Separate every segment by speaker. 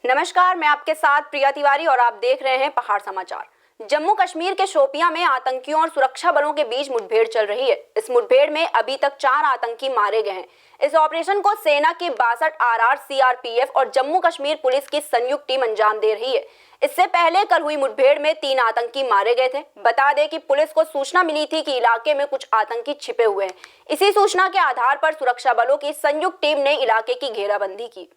Speaker 1: नमस्कार, मैं आपके साथ प्रिया तिवारी और आप देख रहे हैं पहाड़ समाचार। जम्मू कश्मीर के शोपियां में आतंकियों और सुरक्षा बलों के बीच मुठभेड़ चल रही है। इस मुठभेड़ में अभी तक 4 आतंकी मारे गए हैं। इस ऑपरेशन को सेना की 62 RR CRPF और जम्मू कश्मीर पुलिस की संयुक्त टीम अंजाम दे रही है। इससे पहले कल हुई मुठभेड़ में 3 आतंकी मारे गए थे। बता दें कि पुलिस को सूचना मिली थी कि इलाके में कुछ आतंकी छिपे हुए हैं। इसी सूचना के आधार पर सुरक्षा बलों की संयुक्त टीम ने इलाके की घेराबंदी की।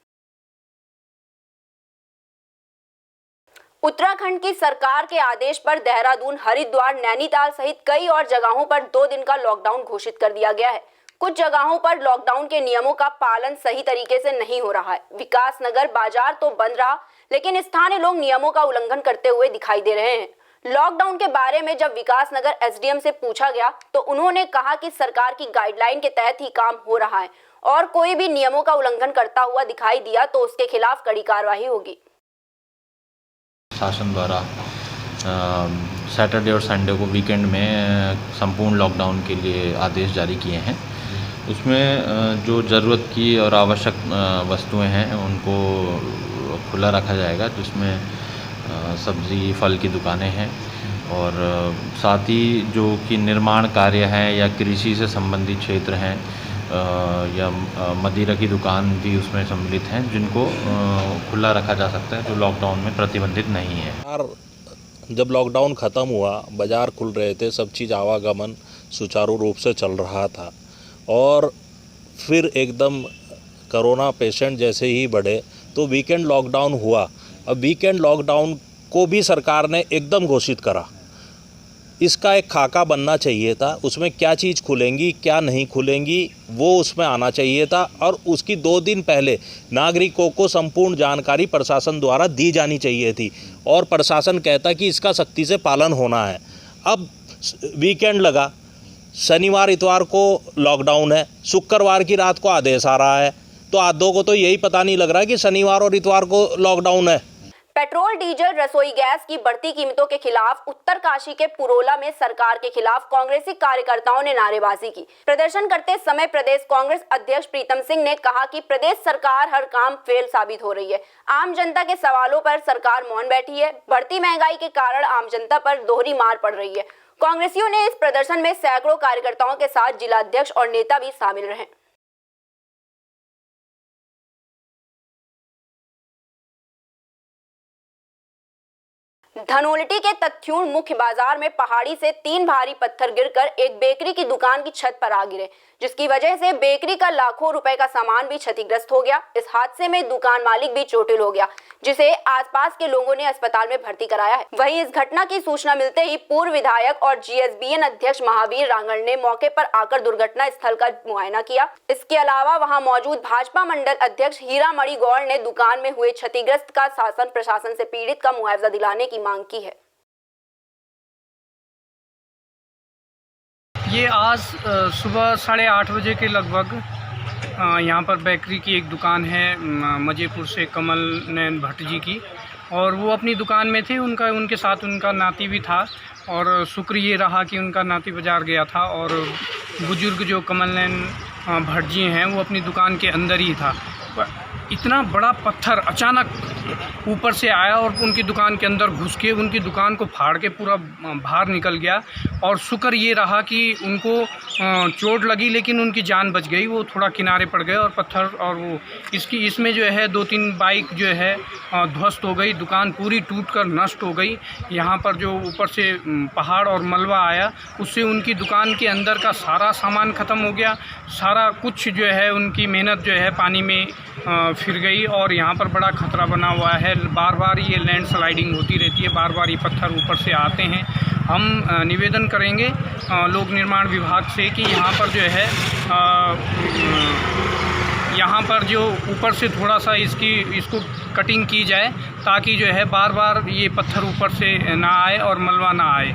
Speaker 1: उत्तराखंड की सरकार के आदेश पर देहरादून, हरिद्वार, नैनीताल सहित कई और जगहों पर 2 दिन का लॉकडाउन घोषित कर दिया गया है। कुछ जगहों पर लॉकडाउन के नियमों का पालन सही तरीके से नहीं हो रहा है। विकास नगर बाजार तो बंद रहा, लेकिन स्थानीय लोग नियमों का उल्लंघन करते हुए दिखाई दे रहे हैं। लॉकडाउन के बारे में जब विकास नगर SDM से पूछा गया तो उन्होंने कहा कि सरकार की गाइडलाइन के तहत ही काम हो रहा है और कोई भी नियमों का उल्लंघन करता हुआ दिखाई दिया तो उसके खिलाफ कड़ी कार्रवाई होगी।
Speaker 2: शासन द्वारा सैटरडे और संडे को वीकेंड में संपूर्ण लॉकडाउन के लिए आदेश जारी किए हैं। उसमें जो ज़रूरत की और आवश्यक वस्तुएं हैं उनको खुला रखा जाएगा, जिसमें सब्ज़ी फल की दुकानें हैं और साथ ही जो कि निर्माण कार्य हैं या कृषि से संबंधित क्षेत्र हैं या मदिरा की दुकान भी उसमें सम्मिलित हैं, जिनको खुला रखा जा सकता है, जो लॉकडाउन में प्रतिबंधित नहीं है।
Speaker 3: जब लॉकडाउन ख़त्म हुआ, बाज़ार खुल रहे थे, सब चीज़ आवागमन सुचारू रूप से चल रहा था और फिर एकदम कोरोना पेशेंट जैसे ही बढ़े तो वीकेंड लॉकडाउन हुआ। अब वीकेंड लॉकडाउन को भी सरकार ने एकदम घोषित करा। इसका एक खाका बनना चाहिए था, उसमें क्या चीज़ खुलेंगी क्या नहीं खुलेंगी वो उसमें आना चाहिए था और उसकी 2 दिन पहले नागरिकों को संपूर्ण जानकारी प्रशासन द्वारा दी जानी चाहिए थी और प्रशासन कहता कि इसका सख्ती से पालन होना है। अब वीकेंड लगा, शनिवार इतवार को लॉकडाउन है, शुक्रवार की रात को आदेश आ रहा है, तो आधों को तो यही पता नहीं लग रहा कि शनिवार और इतवार को लॉकडाउन है।
Speaker 1: पेट्रोल, डीजल, रसोई गैस की बढ़ती कीमतों के खिलाफ उत्तरकाशी के पुरोला में सरकार के खिलाफ कांग्रेसी कार्यकर्ताओं ने नारेबाजी की। प्रदर्शन करते समय प्रदेश कांग्रेस अध्यक्ष प्रीतम सिंह ने कहा कि प्रदेश सरकार हर काम फेल साबित हो रही है। आम जनता के सवालों पर सरकार मौन बैठी है। बढ़ती महंगाई के कारण आम जनता पर दोहरी मार पड़ रही है। कांग्रेसियों ने इस प्रदर्शन में सैकड़ों कार्यकर्ताओं के साथ जिलाध्यक्ष और नेता भी शामिल रहे। धनोल्टी के तथ्यूण मुख्य बाजार में पहाड़ी से 3 भारी पत्थर गिरकर एक बेकरी की दुकान की छत पर आ गिरे, जिसकी वजह से बेकरी का लाखों रुपए का सामान भी क्षतिग्रस्त हो गया। इस हादसे में दुकान मालिक भी चोटिल हो गया, जिसे आसपास के लोगों ने अस्पताल में भर्ती कराया है। वहीं इस घटना की सूचना मिलते ही पूर्व विधायक और GSBN अध्यक्ष महावीर रांगड़ ने मौके पर आकर दुर्घटना स्थल का मुआयना किया। इसके अलावा वहां मौजूद भाजपा मंडल अध्यक्ष हीरामणि गौड़ ने दुकान में हुए क्षतिग्रस्त का शासन प्रशासन से पीड़ित का मुआवजा दिलाने की मांग की है।
Speaker 4: ये आज सुबह 8:30 बजे के लगभग यहाँ पर बेकरी की एक दुकान है मजेपुर से कमल नैन भट्ट जी की, और वो अपनी दुकान में थे। उनके साथ उनका नाती भी था और शुक्र ये रहा कि उनका नाती बाजार गया था और बुजुर्ग जो कमल नैन भट्ट जी हैं वो अपनी दुकान के अंदर ही था। इतना बड़ा पत्थर अचानक ऊपर से आया और उनकी दुकान के अंदर घुस के उनकी दुकान को फाड़ के पूरा बाहर निकल गया। और शुक्र ये रहा कि उनको चोट लगी लेकिन उनकी जान बच गई। वो थोड़ा किनारे पड़ गए और पत्थर और वो इसमें जो है 2-3 बाइक जो है ध्वस्त हो गई। दुकान पूरी टूटकर नष्ट हो गई। यहाँ पर जो ऊपर से पहाड़ और मलबा आया उससे उनकी दुकान के अंदर का सारा सामान ख़त्म हो गया। सारा कुछ जो है उनकी मेहनत जो है पानी में फिर गई और यहाँ पर बड़ा खतरा बना हुआ है। बार बार ये लैंड स्लाइडिंग होती रहती है, बार बार ये पत्थर ऊपर से आते हैं। हम निवेदन करेंगे लोक निर्माण विभाग से कि यहाँ पर जो है यहाँ पर जो ऊपर से थोड़ा सा इसको कटिंग की जाए ताकि जो है बार बार ये पत्थर ऊपर से ना आए और मलबा ना आए।